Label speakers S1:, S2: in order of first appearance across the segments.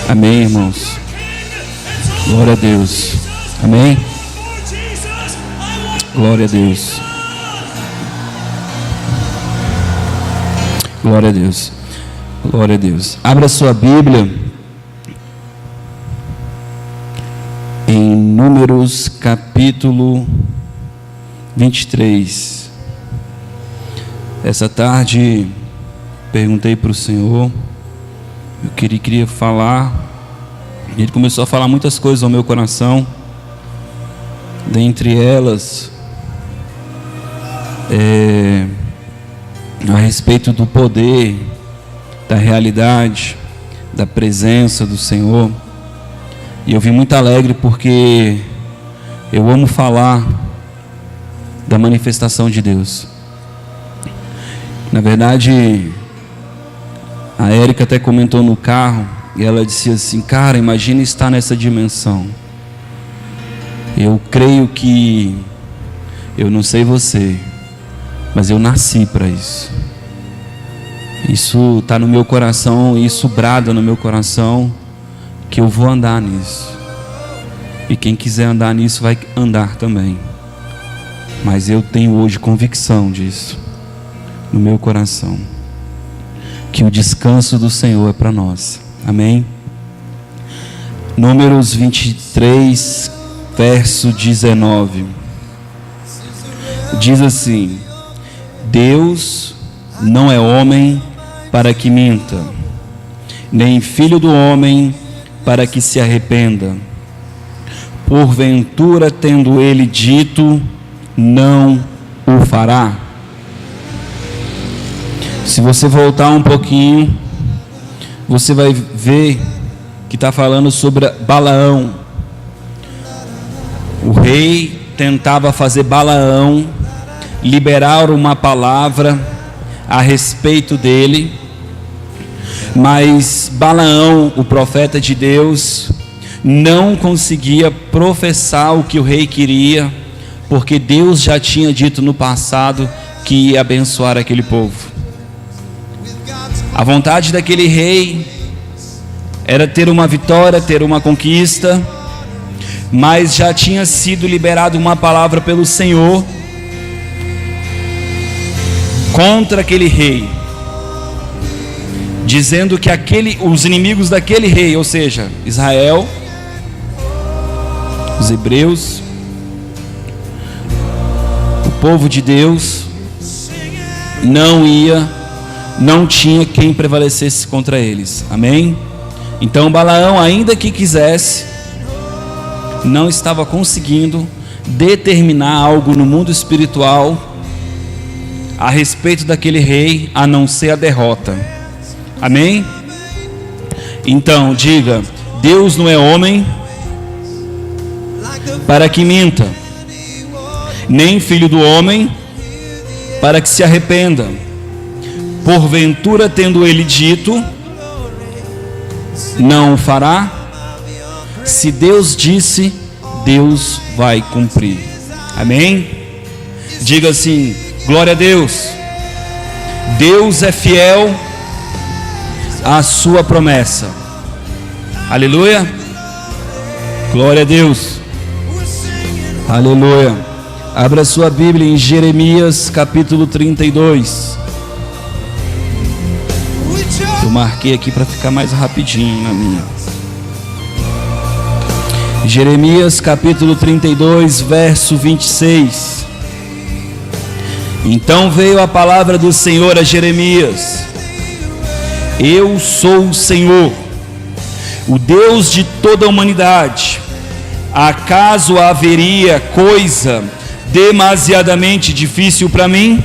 S1: Amém, irmãos. Glória a Deus. Amém. Glória a Deus. Glória a Deus. Glória a Deus. Abra sua Bíblia em Números capítulo 23. Essa tarde perguntei para o Senhor, eu queria falar, e Ele começou a falar muitas coisas ao meu coração, dentre elas a respeito do poder, da realidade, da presença do Senhor. E eu vim muito alegre porque eu amo falar da manifestação de Deus. Na verdade, a Érica até comentou no carro, e ela disse assim: cara, imagina estar nessa dimensão. Eu creio que, eu não sei você, mas eu nasci para isso. Isso está no meu coração, isso brada no meu coração, que eu vou andar nisso. E quem quiser andar nisso vai andar também. Mas eu tenho hoje convicção disso no meu coração, que o descanso do Senhor é para nós. Amém? Números 23, verso 19. Diz assim: Deus não é homem para que minta, nem filho do homem para que se arrependa. Porventura, tendo ele dito, não o fará? Se você voltar um pouquinho, você vai ver que está falando sobre Balaão. O rei tentava fazer Balaão liberar uma palavra a respeito dele, mas Balaão, o profeta de Deus, não conseguia professar o que o rei queria, porque Deus já tinha dito no passado que ia abençoar aquele povo. A vontade daquele rei era ter uma vitória, ter uma conquista, mas já tinha sido liberado uma palavra pelo Senhor contra aquele rei, dizendo que os inimigos daquele rei, ou seja, Israel, os hebreus, o povo de Deus, não tinha quem prevalecesse contra eles. Amém? Então Balaão, ainda que quisesse, não estava conseguindo determinar algo no mundo espiritual a respeito daquele rei, a não ser a derrota. Amém? Então diga: Deus não é homem para que minta, nem filho do homem para que se arrependa. Porventura, tendo ele dito, não o fará? Se Deus disse, Deus vai cumprir. Amém? Diga assim: glória a Deus. Deus é fiel à sua promessa. Aleluia. Glória a Deus. Aleluia. Abra sua Bíblia em Jeremias capítulo 32. Eu marquei aqui para ficar mais rapidinho na minha. Jeremias capítulo 32, verso 26. Então veio a palavra do Senhor a Jeremias: Eu sou o Senhor, o Deus de toda a humanidade. Acaso haveria coisa demasiadamente difícil para mim?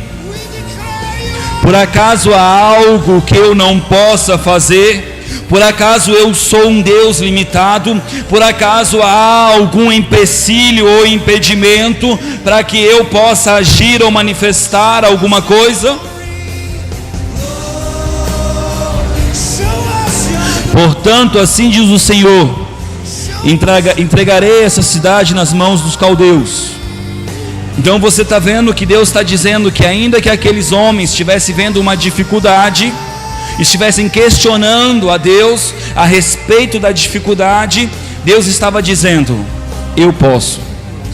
S1: Por acaso há algo que eu não possa fazer? Por acaso eu sou um Deus limitado? Por acaso há algum empecilho ou impedimento para que eu possa agir ou manifestar alguma coisa? Portanto, assim diz o Senhor: entregarei essa cidade nas mãos dos caldeus. Então você está vendo que Deus está dizendo que ainda que aqueles homens estivessem vendo uma dificuldade, estivessem questionando a Deus a respeito da dificuldade, Deus estava dizendo: eu posso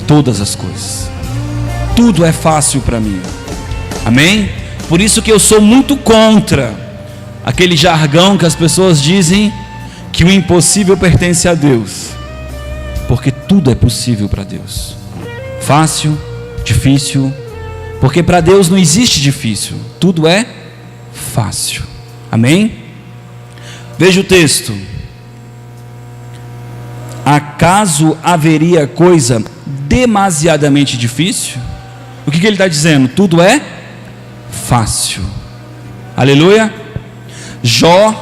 S1: todas as coisas, tudo é fácil para mim. Amém? Por isso que eu sou muito contra aquele jargão que as pessoas dizem que o impossível pertence a Deus, porque tudo é possível para Deus. Fácil, difícil, porque para Deus não existe difícil, tudo é fácil. Amém? Veja o texto. Acaso haveria coisa demasiadamente difícil? O que ele está dizendo? Tudo é fácil. Aleluia. Jó,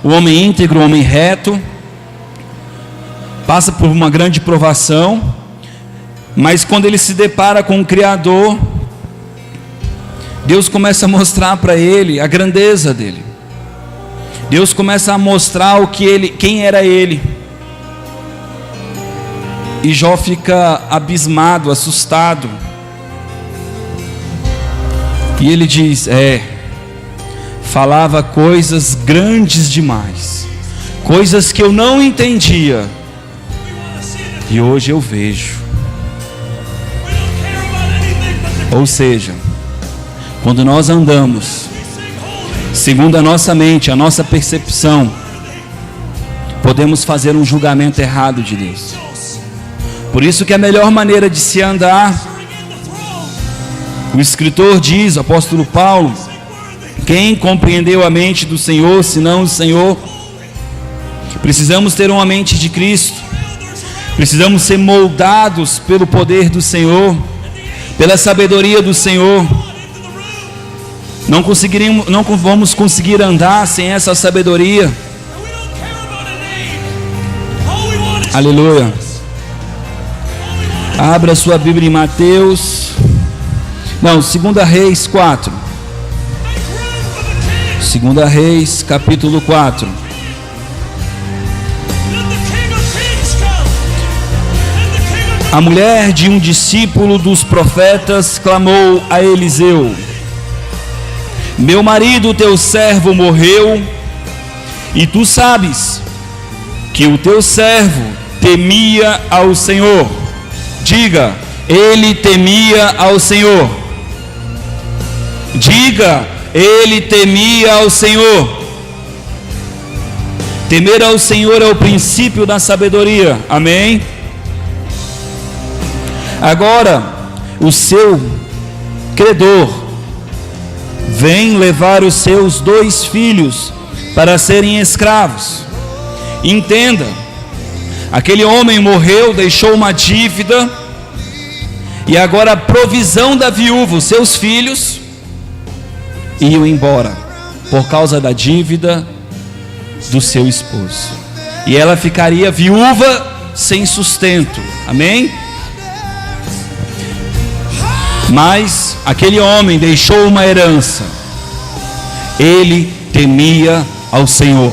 S1: o homem íntegro, o homem reto, passa por uma grande provação, mas quando ele se depara com o Criador, Deus começa a mostrar para ele a grandeza dele. Deus começa a mostrar quem era ele. E Jó fica abismado, assustado. E ele diz: falava coisas grandes demais, coisas que eu não entendia, e hoje eu vejo. Ou seja, quando nós andamos segundo a nossa mente, a nossa percepção, podemos fazer um julgamento errado de Deus. Por isso que a melhor maneira de se andar, o escritor diz, o apóstolo Paulo: quem compreendeu a mente do Senhor, senão o Senhor? Precisamos ter uma mente de Cristo, precisamos ser moldados pelo poder do Senhor, pela sabedoria do Senhor. Não vamos conseguir andar sem essa sabedoria. Aleluia. Abra sua Bíblia em Mateus. 2 Reis 4. 2 Reis, capítulo 4. A mulher de um discípulo dos profetas clamou a Eliseu: meu marido, teu servo, morreu, e tu sabes que o teu servo temia ao Senhor. Diga: ele temia ao Senhor. Diga: ele temia ao Senhor. Temer ao Senhor é o princípio da sabedoria. Amém? Agora, o seu credor vem levar os seus 2 filhos para serem escravos. Entenda, aquele homem morreu, deixou uma dívida, e agora a provisão da viúva, os seus filhos, iam embora por causa da dívida do seu esposo, e ela ficaria viúva sem sustento. Amém? Mas aquele homem deixou uma herança. Ele temia ao Senhor.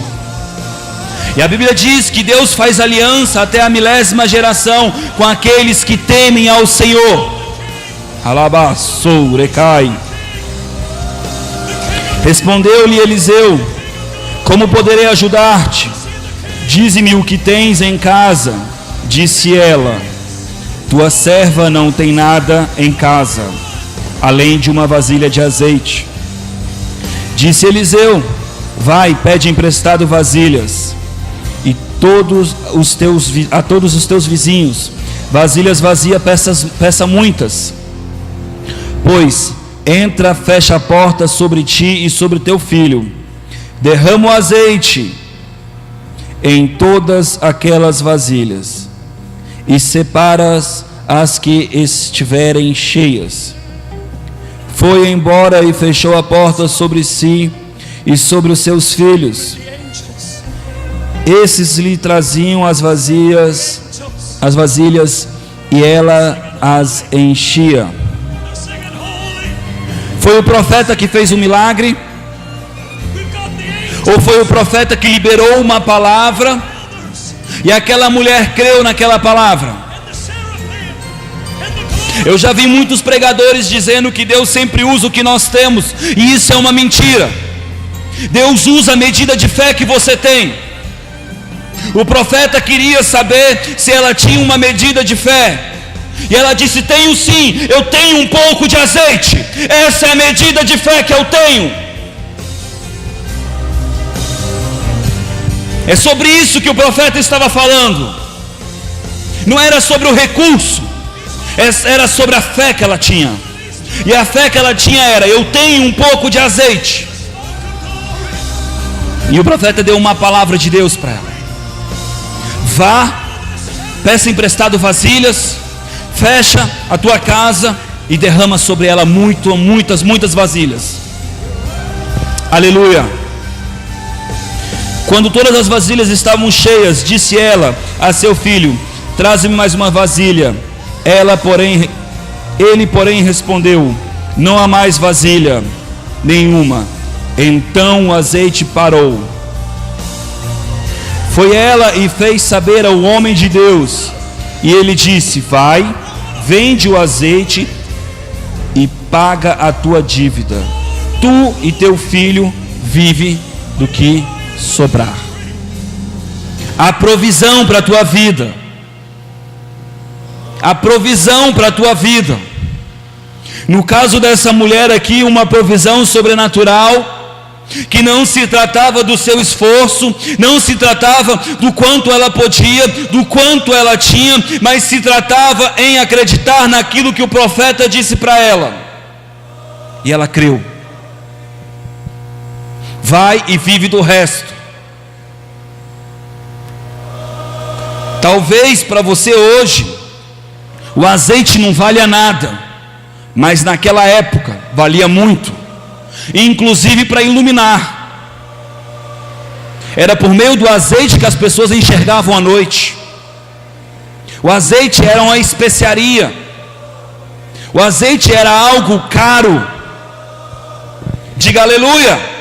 S1: E a Bíblia diz que Deus faz aliança até a 1000ª geração com aqueles que temem ao Senhor. Alabasourecai. Respondeu-lhe Eliseu: como poderei ajudar-te? Dize-me o que tens em casa. Disse ela: tua serva não tem nada em casa, além de uma vasilha de azeite. Disse Eliseu: vai, pede emprestado vasilhas, e a todos os teus vizinhos, vasilhas vazias, peça muitas. Pois entra, fecha a porta sobre ti e sobre teu filho, derrama o azeite em todas aquelas vasilhas, e separas as que estiverem cheias. Foi embora e fechou a porta sobre si e sobre os seus filhos. Esses lhe traziam as vasilhas, e ela as enchia. Foi o profeta que fez o milagre? Ou foi o profeta que liberou uma palavra e aquela mulher creu naquela palavra? Eu já vi muitos pregadores dizendo que Deus sempre usa o que nós temos, e isso é uma mentira. Deus usa a medida de fé que você tem. O profeta queria saber se ela tinha uma medida de fé. E ela disse: tenho sim, eu tenho um pouco de azeite. Essa é a medida de fé que eu tenho. É sobre isso que o profeta estava falando. Não era sobre o recurso, era sobre a fé que ela tinha. E a fé que ela tinha era: eu tenho um pouco de azeite. E o profeta deu uma palavra de Deus para ela: vá, peça emprestado vasilhas, fecha a tua casa e derrama sobre ela muitas vasilhas. Aleluia. Quando todas as vasilhas estavam cheias, disse ela a seu filho: traze-me mais uma vasilha. Ele porém respondeu: não há mais vasilha nenhuma. Então o azeite parou. Foi ela e fez saber ao homem de Deus, e ele disse: vai, vende o azeite e paga a tua dívida. Tu e teu filho vive do que sobrar. A provisão para a tua vida. A provisão para a tua vida. No caso dessa mulher aqui, uma provisão sobrenatural, que não se tratava do seu esforço, não se tratava do quanto ela podia, do quanto ela tinha, mas se tratava em acreditar naquilo que o profeta disse para ela. E ela creu. Vai e vive do resto. Talvez para você hoje o azeite não valha nada, mas naquela época valia muito, inclusive para iluminar. Era por meio do azeite que as pessoas enxergavam à noite. O azeite era uma especiaria. O azeite era algo caro. Diga aleluia.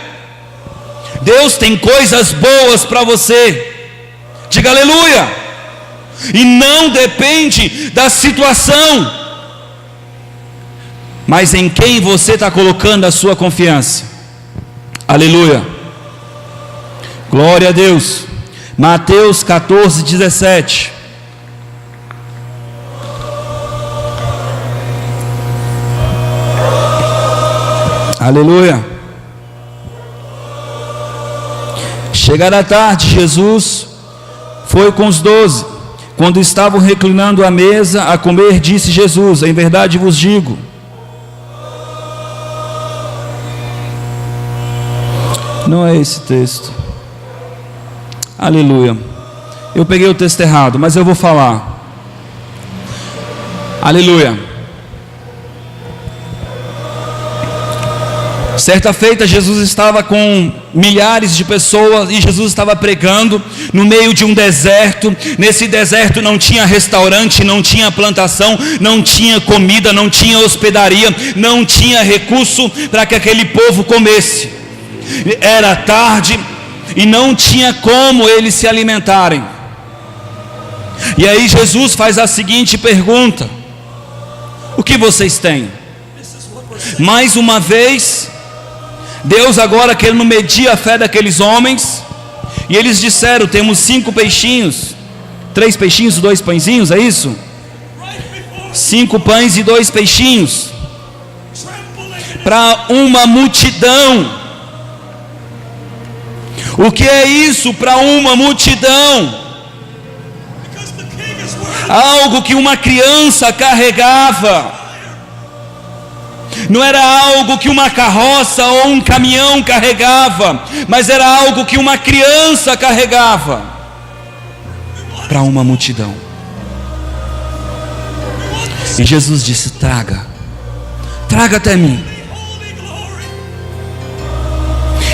S1: Deus tem coisas boas para você. Diga aleluia. E não depende da situação, mas em quem você está colocando a sua confiança. Aleluia. Glória a Deus. Mateus 14, 17. Aleluia. Chegada a tarde, Jesus foi com os 12. Quando estavam reclinando à mesa a comer, disse Jesus: em verdade vos digo, não é esse texto. Aleluia. Eu peguei o texto errado, mas eu vou falar. Aleluia. Certa feita, Jesus estava com milhares de pessoas e Jesus estava pregando no meio de um deserto. Nesse deserto não tinha restaurante, não tinha plantação, não tinha comida, não tinha hospedaria, não tinha recurso para que aquele povo comesse. Era tarde e não tinha como eles se alimentarem. E aí Jesus faz a seguinte pergunta: o que vocês têm? Mais uma vez, Deus agora querendo medir a fé daqueles homens, e eles disseram: temos 5 peixinhos, 3 peixinhos e 2 pãezinhos, é isso? 5 pães e 2 peixinhos, para uma multidão. O que é isso para uma multidão? Algo que uma criança carregava. Não era algo que uma carroça ou um caminhão carregava, mas era algo que uma criança carregava para uma multidão. E Jesus disse: traga até mim.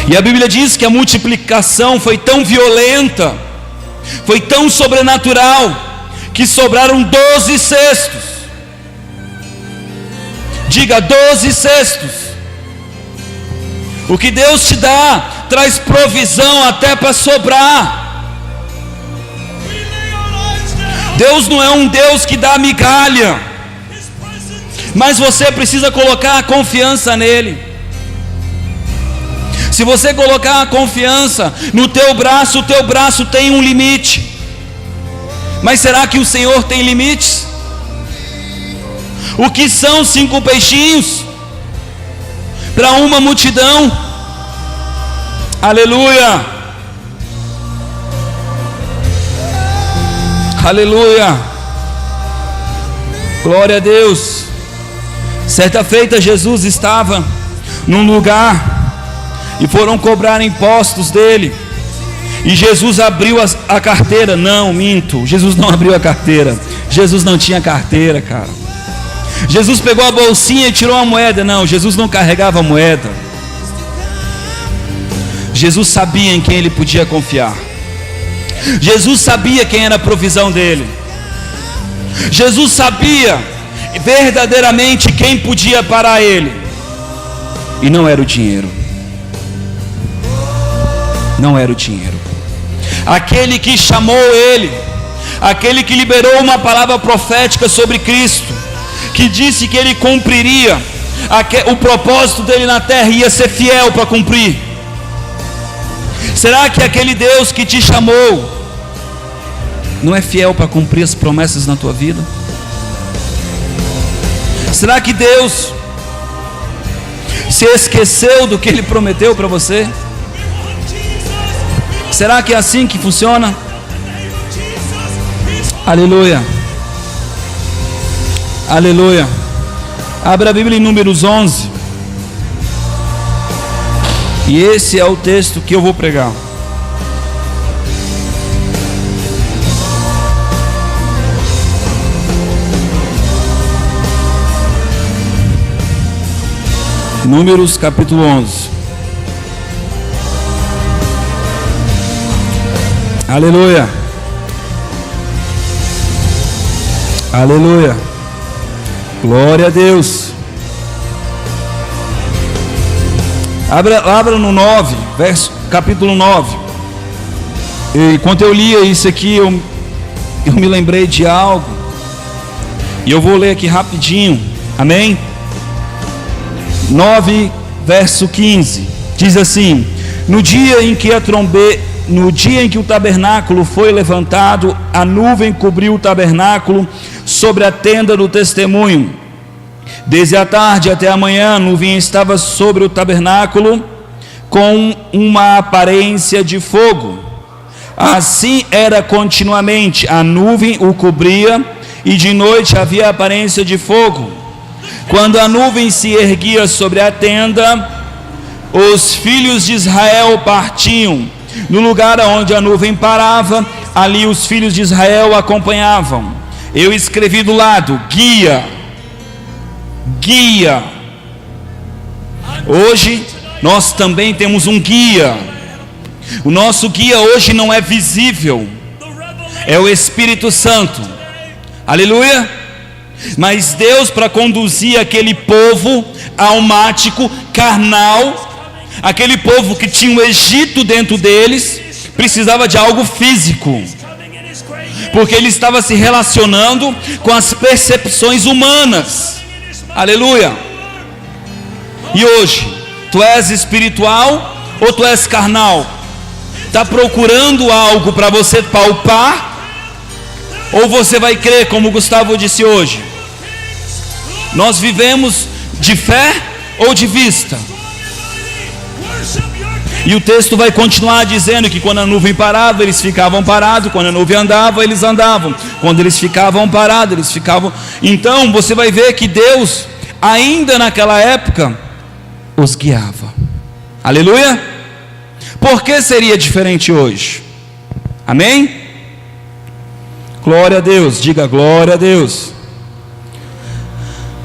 S1: E a Bíblia diz que a multiplicação foi tão violenta, foi tão sobrenatural, que sobraram 12 cestos. Diga 12 cestos. O que Deus te dá traz provisão até para sobrar. Deus não é um Deus que dá migalha, mas você precisa colocar a confiança nele. Se você colocar a confiança no teu braço, o teu braço tem um limite. Mas será que o Senhor tem limites? O que são 5 peixinhos para uma multidão? Aleluia! Aleluia! Glória a Deus! Certa feita Jesus estava num lugar e foram cobrar impostos dele. E Jesus abriu a carteira. Não, minto, Jesus não abriu a carteira. Jesus não tinha carteira, cara. Jesus pegou a bolsinha e tirou a moeda. Não, Jesus não carregava a moeda. Jesus sabia em quem ele podia confiar. Jesus sabia quem era a provisão dele. Jesus sabia verdadeiramente quem podia parar ele. E não era o dinheiro. Não era o dinheiro. Aquele que chamou ele, aquele que liberou uma palavra profética sobre Cristo, que disse que ele cumpriria o propósito dele na terra, ia ser fiel para cumprir. Será que aquele Deus que te chamou não é fiel para cumprir as promessas na tua vida? Será que Deus se esqueceu do que ele prometeu para você? Será que é assim que funciona? Aleluia. Aleluia. Abra a Bíblia em Números 11. E esse é o texto que eu vou pregar. Números capítulo 11. Aleluia. Aleluia. Glória a Deus. Abra no 9, capítulo 9. E enquanto eu lia isso aqui, eu me lembrei de algo. E eu vou ler aqui rapidinho. Amém? 9, verso 15. Diz assim: no dia em que o tabernáculo foi levantado, a nuvem cobriu o tabernáculo sobre a tenda do testemunho. Desde a tarde até a manhã, a nuvem estava sobre o tabernáculo com uma aparência de fogo. Assim era continuamente, a nuvem o cobria e de noite havia aparência de fogo. Quando a nuvem se erguia sobre a tenda, os filhos de Israel partiam. No lugar onde a nuvem parava, ali os filhos de Israel acompanhavam. Eu escrevi do lado: guia, guia. Hoje nós também temos um guia. O nosso guia hoje não é visível, é o Espírito Santo. Aleluia. Mas Deus, para conduzir aquele povo almático, carnal, aquele povo que tinha o Egito dentro deles, precisava de algo físico, porque ele estava se relacionando com as percepções humanas. Aleluia. E hoje, tu és espiritual ou tu és carnal? Está procurando algo para você palpar, ou você vai crer, como o Gustavo disse hoje? Nós vivemos de fé ou de vista? E o texto vai continuar dizendo que quando a nuvem parava, eles ficavam parados. Quando a nuvem andava, eles andavam. Quando eles ficavam parados, eles ficavam. Então você vai ver que Deus, ainda naquela época, os guiava. Aleluia. Por que seria diferente hoje? Amém? Glória a Deus. Diga glória a Deus.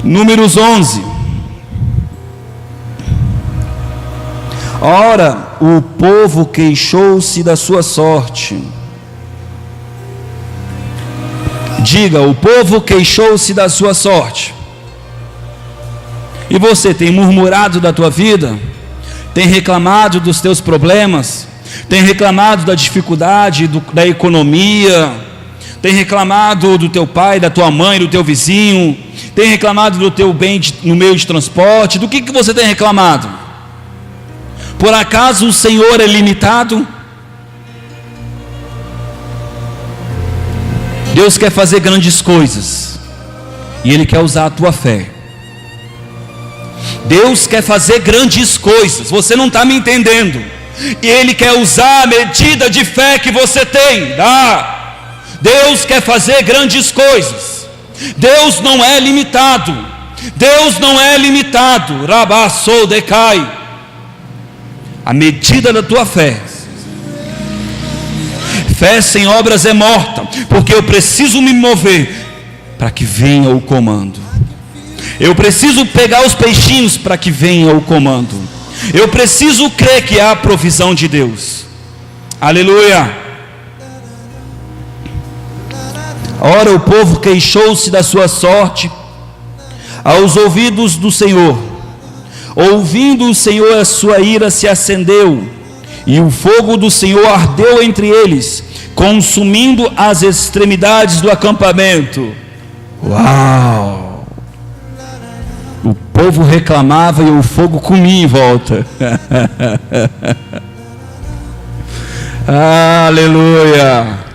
S1: Números 11. Ora, o povo queixou-se da sua sorte. Diga, o povo queixou-se da sua sorte. E você tem murmurado da tua vida? Tem reclamado dos teus problemas? Tem reclamado da dificuldade da economia? Tem reclamado do teu pai, da tua mãe, do teu vizinho? Tem reclamado do teu bem no meio de transporte? Do que você tem reclamado? Por acaso o Senhor é limitado? Deus quer fazer grandes coisas, e Ele quer usar a tua fé. Deus quer fazer grandes coisas, você não está me entendendo, e Ele quer usar a medida de fé que você tem. Deus quer fazer grandes coisas. Deus não é limitado. Deus não é limitado. Rabassou decai. A medida da tua fé. Fé sem obras é morta, porque eu preciso me mover para que venha o comando. Eu preciso pegar os peixinhos para que venha o comando. Eu preciso crer que há a provisão de Deus. Aleluia. Ora, o povo queixou-se da sua sorte aos ouvidos do Senhor. Ouvindo o Senhor, a sua ira se acendeu, e o fogo do Senhor ardeu entre eles, consumindo as extremidades do acampamento. Uau! O povo reclamava e o fogo comia em volta. Aleluia!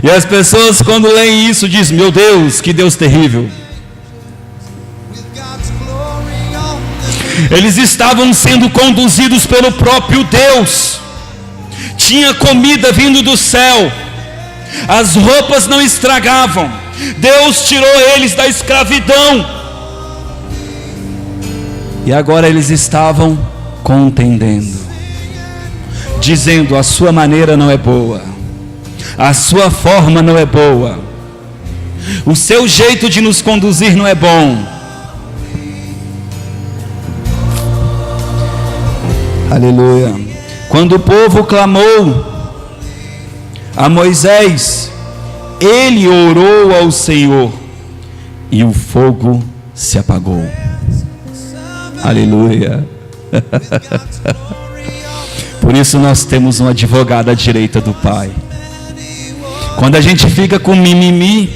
S1: E as pessoas, quando leem isso, dizem: meu Deus, que Deus terrível. Eles estavam sendo conduzidos pelo próprio Deus. Tinha comida vindo do céu, as roupas não estragavam. Deus tirou eles da escravidão, e agora eles estavam contendendo, dizendo: a sua maneira não é boa, a sua forma não é boa, o seu jeito de nos conduzir não é bom. Aleluia. Quando o povo clamou a Moisés, ele orou ao Senhor, e o fogo se apagou. Aleluia. Por isso nós temos um advogado à direita do Pai. Quando a gente fica com mimimi,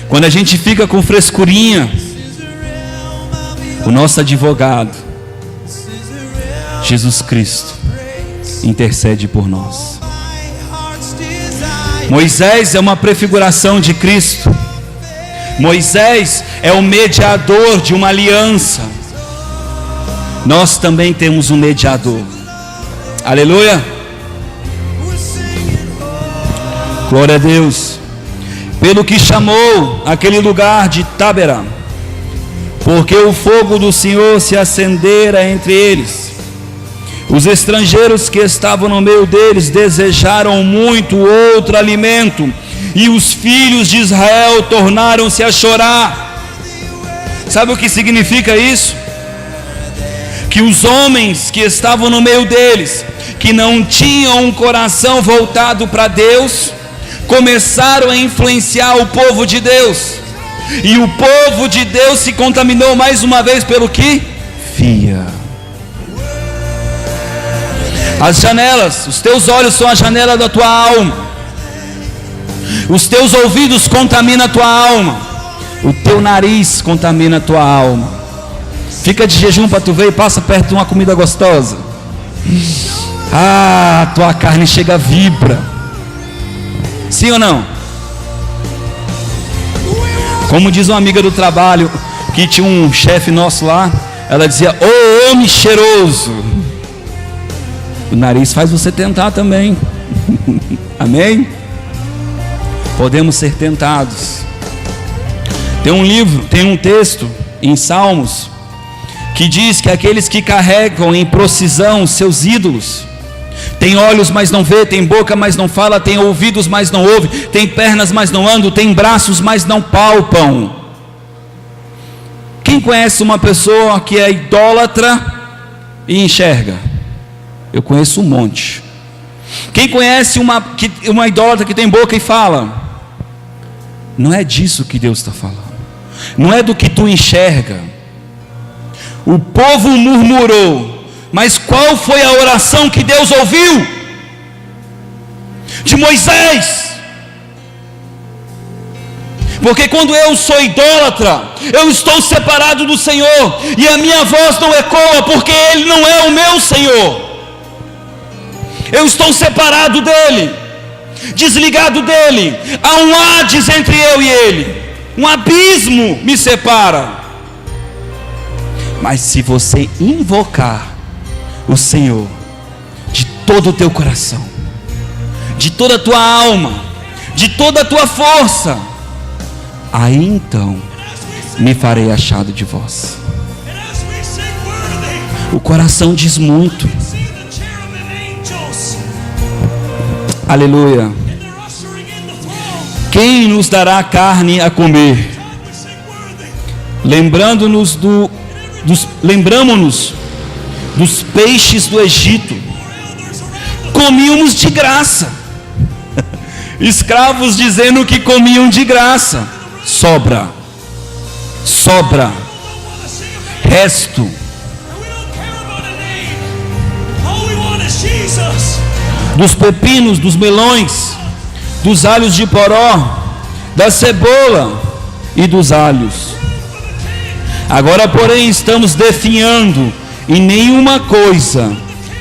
S1: quando a gente fica com frescurinha, o nosso advogado, Jesus Cristo, intercede por nós. Moisés é uma prefiguração de Cristo. Moisés é o mediador de uma aliança. Nós também temos um mediador. Aleluia. Glória a Deus. Pelo que chamou aquele lugar de Taberá, porque o fogo do Senhor se acendera entre eles. Os estrangeiros que estavam no meio deles desejaram muito outro alimento, e os filhos de Israel tornaram-se a chorar. Sabe o que significa isso? Que os homens que estavam no meio deles, que não tinham um coração voltado para Deus, começaram a influenciar o povo de Deus, e o povo de Deus se contaminou mais uma vez pelo que via. As janelas, os teus olhos são a janela da tua alma. Os teus ouvidos contaminam a tua alma. O teu nariz contamina a tua alma. Fica de jejum para tu ver e passa perto de uma comida gostosa. Tua carne chega, vibra. Sim ou não? Como diz uma amiga do trabalho, que tinha um chefe nosso lá, ela dizia: ô homem cheiroso. O nariz faz você tentar também. Amém? Podemos ser tentados. Tem um livro, tem um texto em Salmos que diz que aqueles que carregam em procissão seus ídolos, tem olhos mas não vê, tem boca mas não fala, tem ouvidos mas não ouve, tem pernas mas não andam, tem braços mas não palpam. Quem conhece uma pessoa que é idólatra e enxerga? Eu conheço um monte. Quem conhece uma idólatra que tem boca e fala? Não é disso que Deus está falando. Não é do que tu enxerga. O povo murmurou, mas qual foi a oração que Deus ouviu? De Moisés. Porque quando eu sou idólatra, eu estou separado do Senhor, e a minha voz não ecoa, porque Ele não é o meu Senhor. Eu estou separado dEle, desligado dEle. Há um Hades entre eu e Ele, um abismo me separa. Mas se você invocar o Senhor de todo o teu coração, de toda a tua alma, de toda a tua força, aí então me farei achado de vós. O coração diz muito. Aleluia. Quem nos dará carne a comer? Lembramos-nos dos peixes do Egito. Comíamos de graça. Escravos dizendo que comiam de graça. Sobra. Resto. Dos pepinos, dos melões, dos alhos de poró, da cebola e dos alhos. Agora, porém, estamos definhando, e nenhuma coisa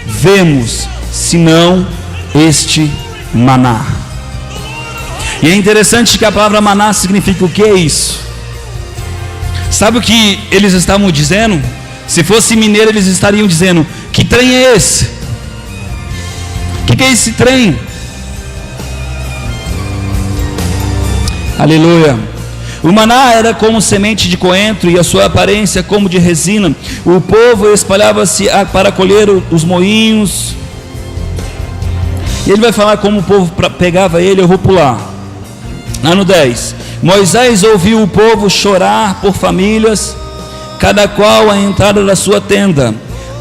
S1: vemos senão este maná. E é interessante que a palavra maná significa o que é isso? Sabe o que eles estavam dizendo? Se fosse mineiro, eles estariam dizendo: que trem é esse? O que é esse trem? Aleluia. O maná era como semente de coentro, e a sua aparência como de resina. O povo espalhava-se para colher os moinhos. E ele vai falar como o povo pegava ele. Eu vou pular. Lá no 10. Moisés ouviu o povo chorar por famílias, cada qual à entrada da sua tenda.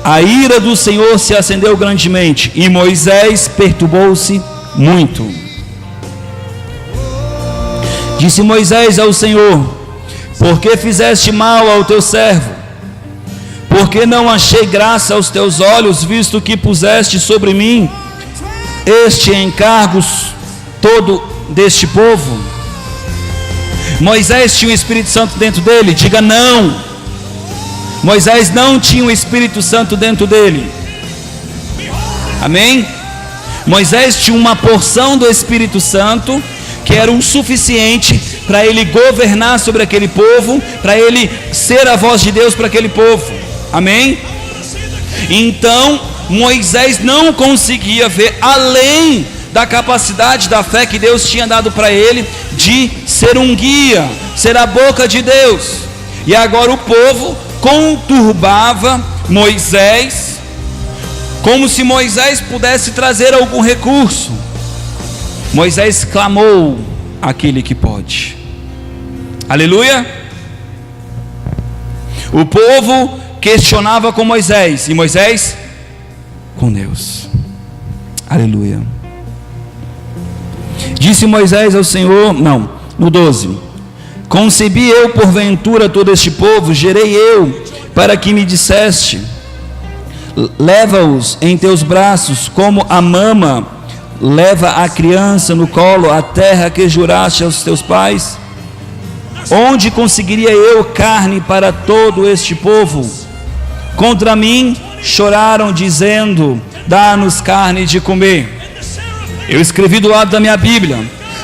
S1: A ira do Senhor se acendeu grandemente, e Moisés perturbou-se muito. Disse Moisés ao Senhor: por que fizeste mal ao teu servo? Porque não achei graça aos teus olhos, visto que puseste sobre mim este encargo todo deste povo? Moisés tinha o Espírito Santo dentro dele? Diga não. Moisés não tinha o Espírito Santo dentro dele. Amém? Moisés tinha uma porção do Espírito Santo, que era o suficiente para ele governar sobre aquele povo, para ele ser a voz de Deus para aquele povo. Amém? Então Moisés não conseguia ver além da capacidade da fé que Deus tinha dado para ele, de ser um guia, ser a boca de Deus. E agora o povo conturbava Moisés, como se Moisés pudesse trazer algum recurso. Moisés clamou àquele que pode. Aleluia. O povo questionava com Moisés, e Moisés com Deus. Aleluia. Disse Moisés ao Senhor, no 12: concebi eu porventura todo este povo, gerei eu, para que me disseste: leva-os em teus braços, como a mama leva a criança no colo, a terra que juraste aos teus pais? Onde conseguiria eu carne para todo este povo? Contra mim choraram, dizendo: dá-nos carne de comer. Eu escrevi do lado da minha Bíblia: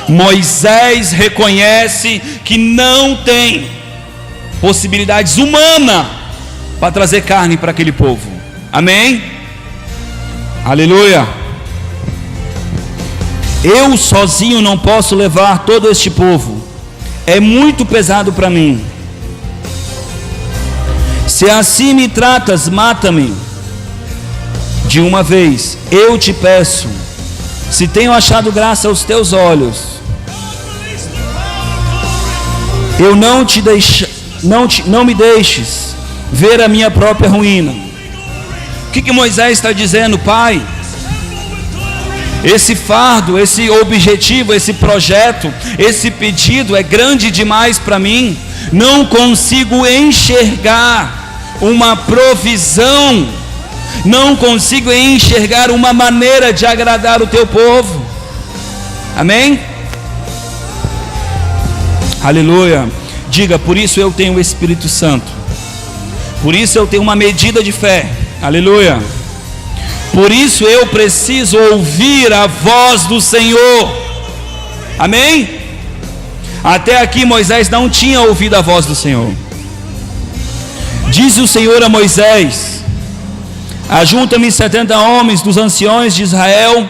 S1: Moisés reconhece que não tem possibilidades humanas para trazer carne para aquele povo. Amém? Aleluia. Eu sozinho não posso levar todo este povo, é muito pesado para mim. Se assim me tratas, mata-me de uma vez, eu te peço. Se tenho achado graça aos teus olhos, eu não me deixes ver a minha própria ruína. O que Moisés está dizendo? Pai, esse fardo, esse objetivo, esse projeto, esse pedido é grande demais para mim. Não consigo enxergar uma provisão, não consigo enxergar uma maneira de agradar o teu povo. Amém? Aleluia. Diga: por isso eu tenho o Espírito Santo. Por isso eu tenho uma medida de fé. Aleluia. Por isso eu preciso ouvir a voz do Senhor. Amém? Até aqui Moisés não tinha ouvido a voz do Senhor. Diz o Senhor a Moisés: ajunta-me 70 homens dos anciões de Israel,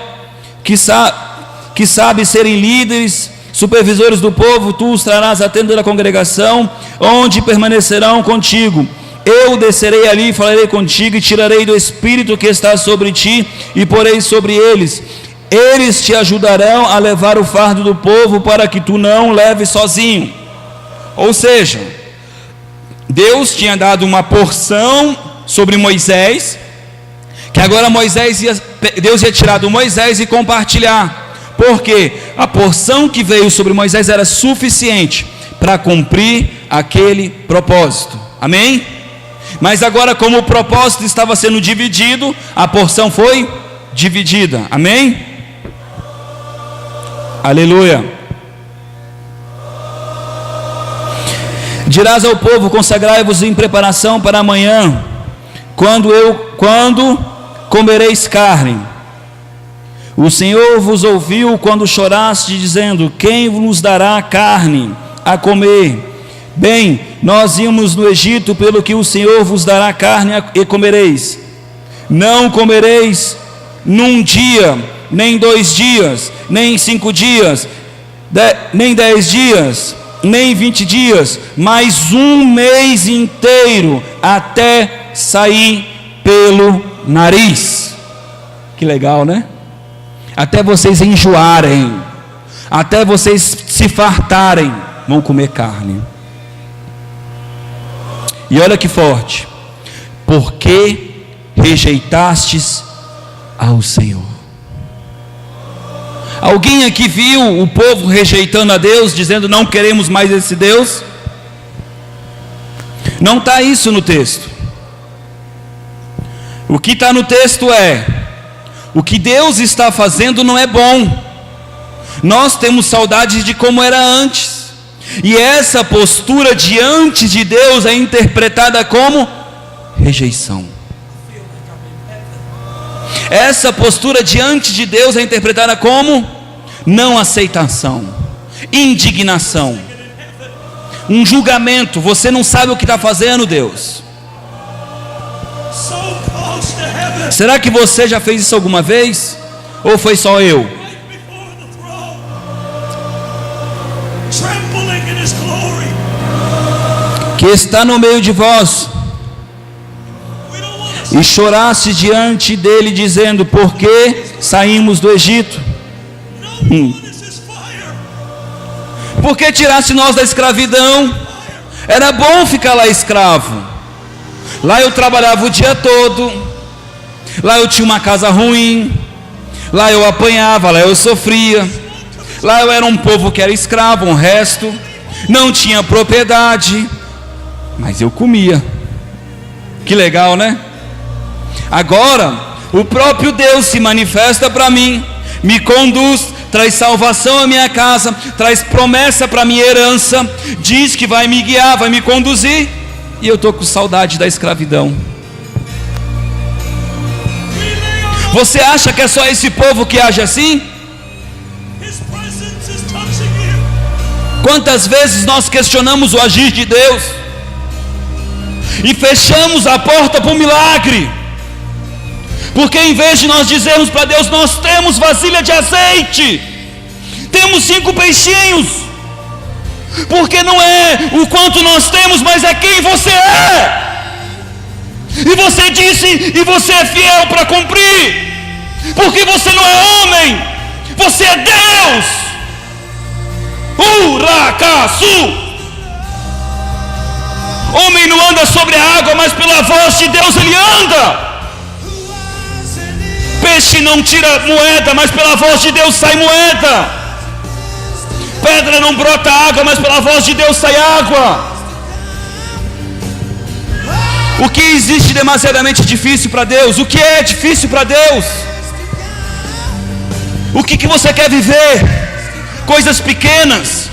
S1: que sabem serem líderes, supervisores do povo. Tu os trarás à tenda da congregação, onde permanecerão contigo. Eu descerei ali, falarei contigo, e tirarei do Espírito que está sobre ti, e porei sobre eles. Eles te ajudarão a levar o fardo do povo, para que tu não leves sozinho. Ou seja, Deus tinha dado uma porção sobre Moisés, que agora Deus ia tirar do Moisés e compartilhar, porque a porção que veio sobre Moisés era suficiente para cumprir aquele propósito. Amém? Mas agora, como o propósito estava sendo dividido, a porção foi dividida. Amém? Aleluia. Dirás ao povo: consagrai-vos em preparação para amanhã, quando comereis carne. O Senhor vos ouviu quando choraste, dizendo: quem nos dará carne a comer? Bem, nós íamos no Egito, pelo que o Senhor vos dará carne e comereis. Não comereis num dia, nem 2 dias, nem 5 dias, nem 10 dias, nem 20 dias, mas 1 mês inteiro, até sair pelo nariz. Que legal, né? Até vocês enjoarem, até vocês se fartarem, vão comer carne. E olha que forte: porque rejeitastes ao Senhor. Alguém aqui viu o povo rejeitando a Deus, dizendo: não queremos mais esse Deus? Não está isso no texto. O que está no texto é: o que Deus está fazendo não é bom. Nós temos saudades de como era antes. E essa postura diante de Deus é interpretada como rejeição. Essa postura diante de Deus é interpretada como não aceitação, indignação, um julgamento. Você não sabe o que está fazendo, Deus. Será que você já fez isso alguma vez? Ou foi só eu? Que está no meio de vós, e choraste diante dele, dizendo: por que saímos do Egito? Por que tiraste nós da escravidão? Era bom ficar lá escravo. Lá eu trabalhava o dia todo, lá eu tinha uma casa ruim, lá eu apanhava, lá eu sofria, lá eu era um povo que era escravo, um resto, não tinha propriedade, mas eu comia. Que legal, né? Agora o próprio Deus se manifesta para mim, me conduz, traz salvação à minha casa, traz promessa para a minha herança, diz que vai me guiar, vai me conduzir, e eu estou com saudade da escravidão. Você acha que é só esse povo que age assim? Quantas vezes nós questionamos o agir de Deus e fechamos a porta para o milagre? Porque em vez de nós dizermos para Deus: nós temos vasilha de azeite, temos 5 peixinhos, porque não é o quanto nós temos, mas é quem você é. E você disse, e você é fiel para cumprir, porque você não é homem, você é Deus. Uracaçu. Homem não anda sobre a água, mas pela voz de Deus ele anda. Peixe não tira moeda, mas pela voz de Deus sai moeda. Pedra não brota água, mas pela voz de Deus sai água. O que existe demasiadamente difícil para Deus? O que é difícil para Deus? O que você quer viver? Coisas pequenas.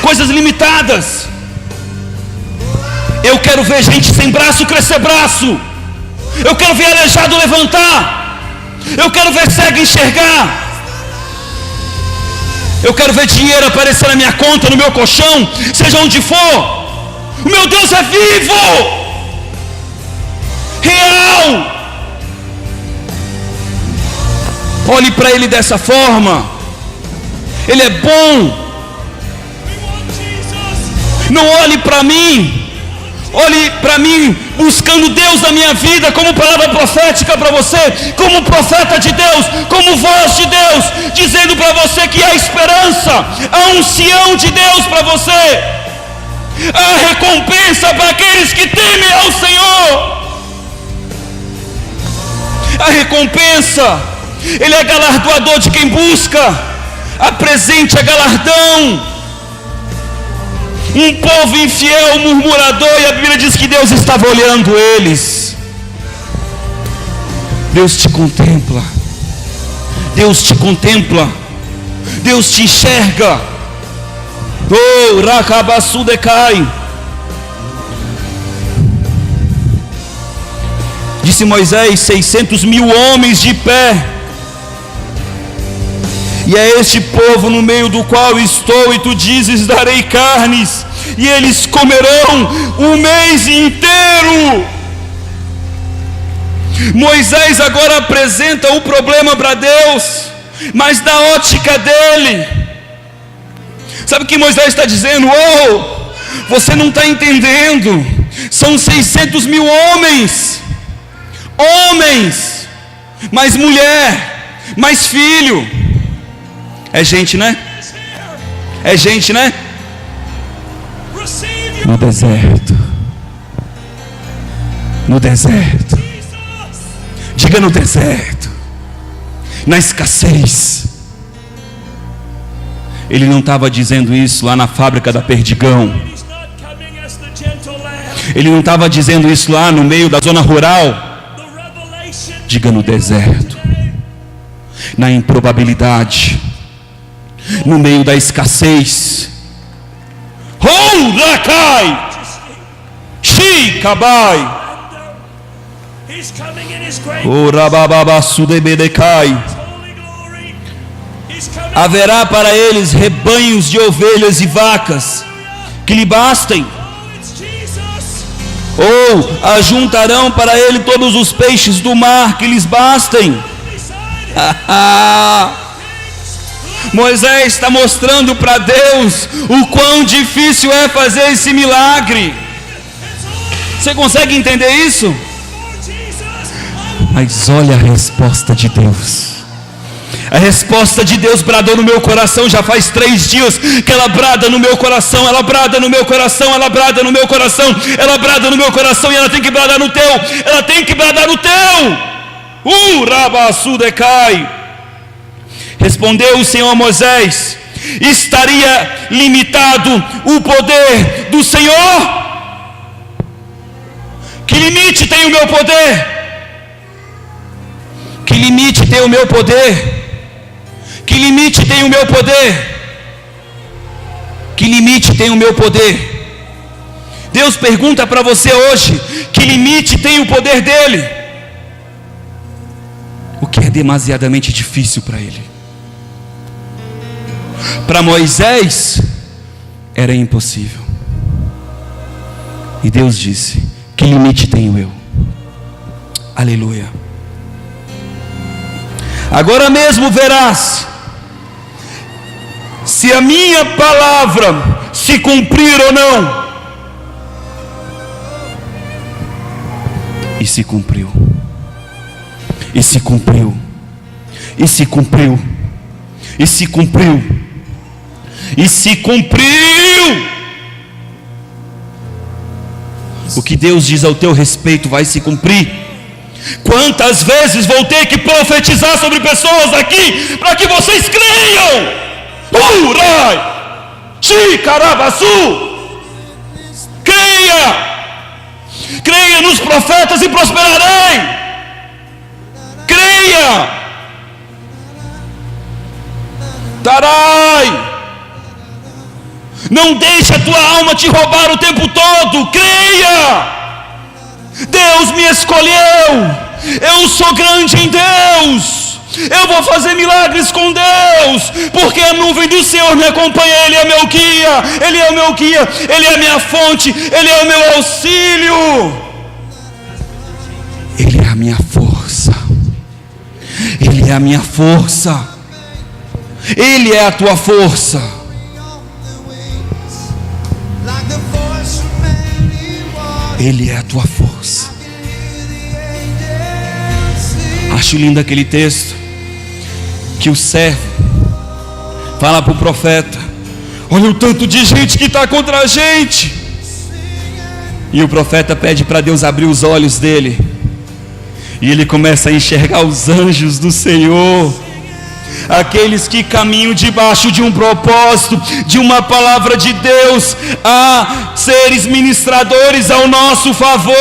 S1: coisas limitadas. Eu quero ver gente sem braço crescer braço. Eu quero ver aleijado levantar. Eu quero ver cego enxergar. Eu quero ver dinheiro aparecer na minha conta, no meu colchão, seja onde for. O meu Deus é vivo, real. Olhe para Ele dessa forma. Ele é bom. Não olhe para mim. Olhe para mim buscando Deus na minha vida, como palavra profética para você, como profeta de Deus, como voz de Deus, dizendo para você que há esperança, há unção de Deus para você, há recompensa para aqueles que temem ao Senhor. A recompensa, Ele é galardoador de quem busca. Apresente a galardão. Um povo infiel, murmurador, e a Bíblia diz que Deus estava olhando eles. Deus te contempla. Deus te contempla. Deus te enxerga. Oh, Rakabasu decai. Disse Moisés: 600 mil homens de pé. E é este povo no meio do qual estou, e tu dizes: darei carnes, e eles comerão o mês inteiro. Moisés agora apresenta o problema para Deus, mas da ótica dele. Sabe o que Moisés está dizendo? Oh, você não está entendendo. São 600 mil homens, mais mulher, mais filho. É gente, né? É gente, né? No deserto. No deserto. Diga no deserto. Na escassez. Ele não estava dizendo isso lá na fábrica da Perdigão. Ele não estava dizendo isso lá no meio da zona rural. Diga no deserto. Na improbabilidade. No meio da escassez. Oh, Rakai! Shikabai! Oh, Rabababasu debedecai. Haverá para eles rebanhos de ovelhas e vacas que lhe bastem. Ou ajuntarão para ele todos os peixes do mar que lhes bastem. Moisés está mostrando para Deus o quão difícil é fazer esse milagre. Você consegue entender isso? Mas olha a resposta de Deus. A resposta de Deus bradou no meu coração. Já faz 3 dias que ela brada no meu coração. Ela brada no meu coração. Ela brada no meu coração. Ela brada no meu coração. E ela tem que bradar no teu. Ela tem que bradar no teu. Rabasu decai. Respondeu o Senhor a Moisés: estaria limitado o poder do Senhor? Que limite tem o meu poder? Que limite tem o meu poder? Que limite tem o meu poder? Que limite tem o meu poder? Deus pergunta para você hoje: que limite tem o poder dele? O que é demasiadamente difícil para ele? Para Moisés era impossível. E Deus disse: que limite tenho eu? Aleluia. Agora mesmo verás se a minha palavra se cumprir ou não. E se cumpriu. E se cumpriu. E se cumpriu. E se cumpriu. E se cumpriu. O que Deus diz ao teu respeito vai se cumprir. Quantas vezes vou ter que profetizar sobre pessoas aqui para que vocês creiam? Urai, Chicarabaçu. Creia nos profetas e prosperarei. Creia. Tarai. Não deixe a tua alma te roubar o tempo todo. Creia. Deus me escolheu. Eu sou grande em Deus. Eu vou fazer milagres com Deus, porque a nuvem do Senhor me acompanha. Ele é meu guia, Ele é o meu guia, Ele é a minha fonte, Ele é o meu auxílio, Ele é a minha força, Ele é a minha força, Ele é a tua força. Ele é a tua força. Acho lindo aquele texto que o servo fala para o profeta: olha o tanto de gente que está contra a gente. E o profeta pede para Deus abrir os olhos dele, e ele começa a enxergar os anjos do Senhor, aqueles que caminham debaixo de um propósito, de uma palavra de Deus, a seres ministradores ao nosso favor,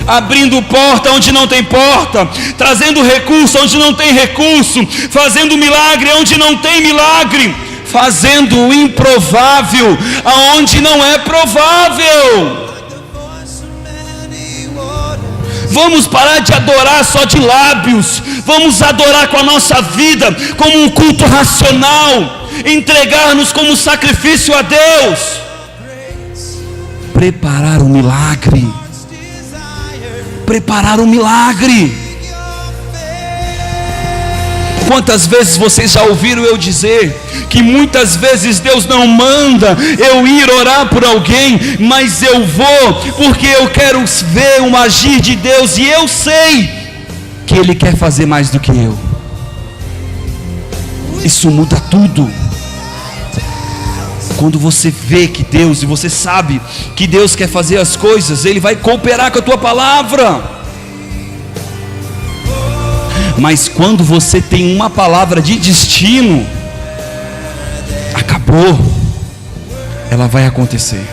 S1: abrindo porta onde não tem porta, trazendo recurso onde não tem recurso, fazendo milagre onde não tem milagre, fazendo o improvável aonde não é provável. Vamos parar de adorar só de lábios, vamos adorar com a nossa vida, como um culto racional, entregar-nos como sacrifício a Deus, preparar um milagre. Preparar um milagre. Quantas vezes vocês já ouviram eu dizer que muitas vezes Deus não manda eu ir orar por alguém, mas eu vou porque eu quero ver um agir de Deus, e eu sei que Ele quer fazer mais do que eu. Isso muda tudo. Quando você vê que Deus, e você sabe que Deus quer fazer as coisas, Ele vai cooperar com a tua palavra. Mas quando você tem uma palavra de destino, acabou, ela vai acontecer.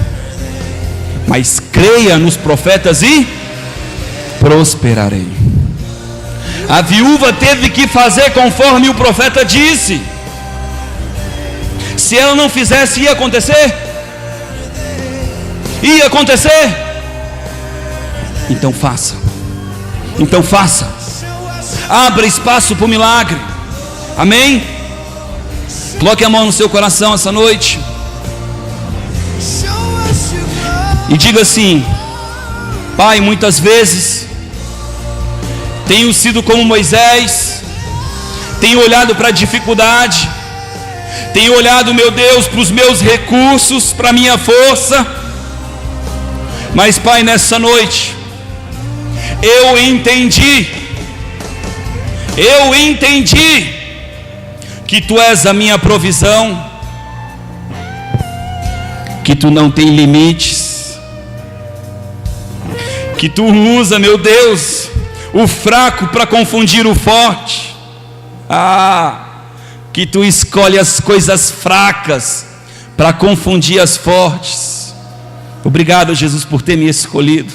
S1: Mas creia nos profetas e prosperarei. A viúva teve que fazer conforme o profeta disse. Se ela não fizesse, ia acontecer? Ia acontecer? Então faça. Então faça. Abra espaço para o milagre. Amém? Coloque a mão no seu coração essa noite e diga assim: Pai, muitas vezes tenho sido como Moisés, tenho olhado para a dificuldade, tenho olhado, meu Deus, para os meus recursos, para a minha força. Mas, Pai, nessa noite eu entendi que Tu és a minha provisão, que Tu não tem limites, que Tu usa, meu Deus, o fraco para confundir o forte. Que Tu escolhe as coisas fracas para confundir as fortes. Obrigado, Jesus, por ter me escolhido.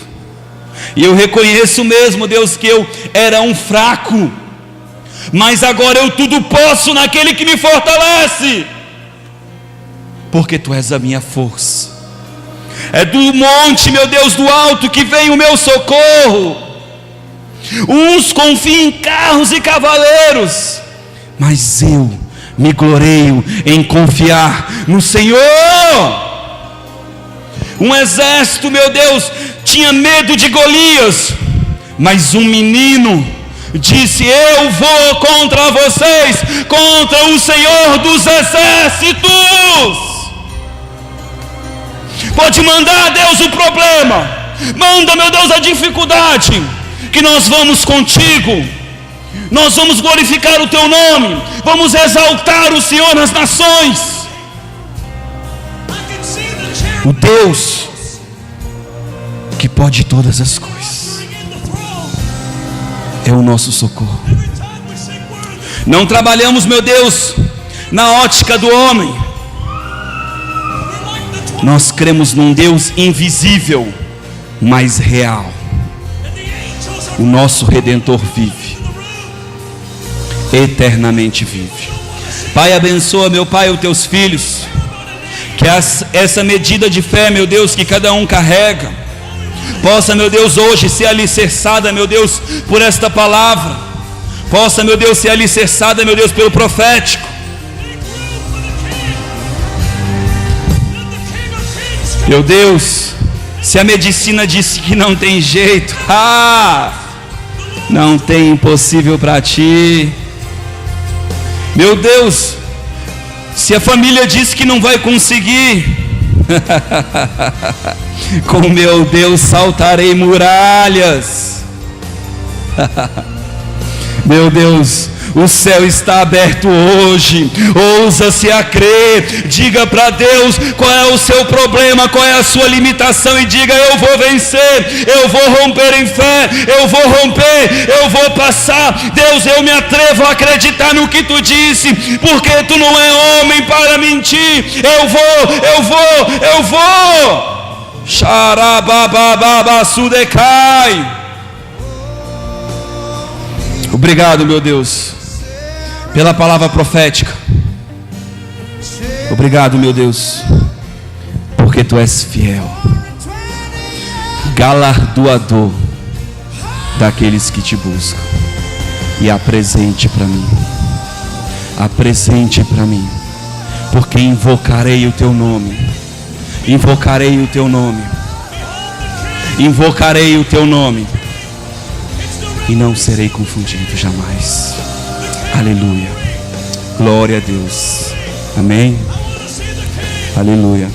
S1: E eu reconheço mesmo, Deus, que eu era um fraco, mas agora eu tudo posso naquele que me fortalece, porque Tu és a minha força. É do monte, meu Deus, do alto que vem o meu socorro. Uns confiam em carros e cavaleiros, mas eu me gloreio em confiar no Senhor. Um exército, meu Deus, tinha medo de Golias, mas um menino disse: eu vou contra vocês, contra o Senhor dos exércitos. Pode mandar, Deus, o problema, manda, meu Deus, a dificuldade, que nós vamos contigo. Nós vamos glorificar o Teu nome, vamos exaltar o Senhor nas nações. O Deus que pode todas as coisas é o nosso socorro. Não trabalhamos, meu Deus, na ótica do homem. Nós cremos num Deus invisível, mas real. O nosso Redentor vive, eternamente vive. Pai, abençoa, meu Pai, os teus filhos. Que essa medida de fé, meu Deus, que cada um carrega, possa, meu Deus, hoje ser alicerçada, meu Deus, por esta palavra. Possa, meu Deus, ser alicerçada, meu Deus, pelo profético. Meu Deus, se a medicina disse que não tem jeito, não tem impossível para ti. Meu Deus, se a família disse que não vai conseguir, com meu Deus saltarei muralhas. Meu Deus, o céu está aberto hoje. Ousa-se a crer. Diga para Deus qual é o seu problema, qual é a sua limitação, e diga: eu vou vencer, eu vou romper em fé, eu vou romper, eu vou passar. Deus, eu me atrevo a acreditar no que tu disse, porque tu não é homem para mentir. Eu vou. Xarababababasudecai. Obrigado, meu Deus, pela palavra profética. Obrigado, meu Deus, porque tu és fiel, galardoador daqueles que te buscam. E apresente para mim, porque invocarei o teu nome, invocarei o teu nome, invocarei o teu nome, e não serei confundido jamais. Aleluia. Glória a Deus. Amém. Aleluia.